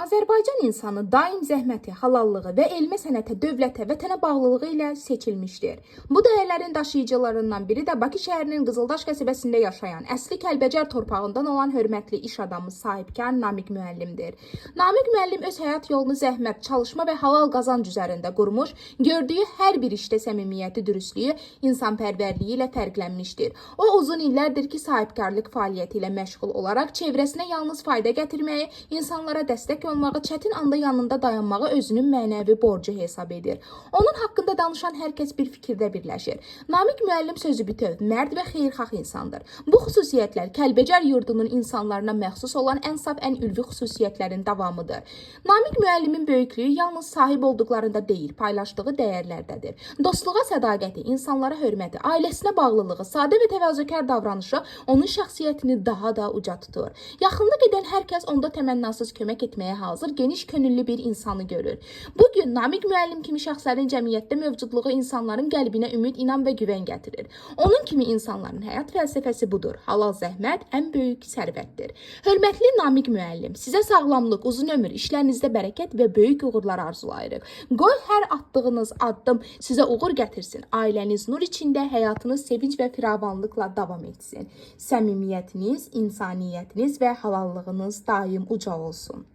Azərbaycan insanı daim zəhməti, halallığı və elmə sənətə, dövlətə, vətənə bağlılığı ilə seçilmişdir. Bu dəyərlərin daşıyıcılarından biri də Bakı şəhərinin Qızıldaş qəsəbəsində yaşayan, əsli Kəlbəcər torpağından olan hörmətli iş adamı, sahibkar Namiq müəllimdir. Namiq müəllim öz həyat yolunu zəhmət, çalışma və halal qazanc üzərində qurmuş, gördüyü hər bir işdə səmimiyyəti, dürüstlüyü, insanpərvərliyi ilə fərqlənmişdir. O uzun illərdir ki, sahibkarlıq fəaliyyəti ilə məşğul olaraq çevrəsinə yalnız fayda gətirməyi, insanlara dəstək olmağı, çətin anda yanında dayanmağı özünün mənəvi borcu hesab edir. Onun haqqında danışan hər kəs bir fikirdə birləşir. Namiq müəllim sözü bütöv, mərd və xeyirxah insandır. Bu xüsusiyyətlər Kəlbəcər yurdunun insanlarına məxsus olan ən saf, ən ülvi xüsusiyyətlərin davamıdır. Namiq müəllimin böyüklüyü yalnız sahib olduqlarında deyil, paylaşdığı dəyərlərdədir. Dostluğa sədaqəti, insanlara hörməti, ailəsinə bağlılığı, sadə və təvazökar davranışı onun şəxsiyyətini daha da uca tutur. Yaxınlıq edən hər kəs onda təmənnasız kömək etməyə hazır, geniş könüllü bir insanı görür. Bugün Namiq müəllim kimi şəxslərin cəmiyyətdə mövcudluğu insanların qəlbinə ümid, inam və güvən gətirir. Onun kimi insanların həyat fəlsəfəsi budur. Halal zəhmət ən böyük sərvətdir. Hörmətli Namiq müəllim, sizə sağlamlıq, uzun ömür, işlərinizdə bərəkət və böyük uğurlar arzulayırıq. Qoy hər atdığınız addım sizə uğur gətirsin. Ailəniz nur içində, həyatınız sevinç və firavanlıqla davam etsin. Səmimiyyətiniz, insaniyyətiniz və halallığınız daim uca olsun.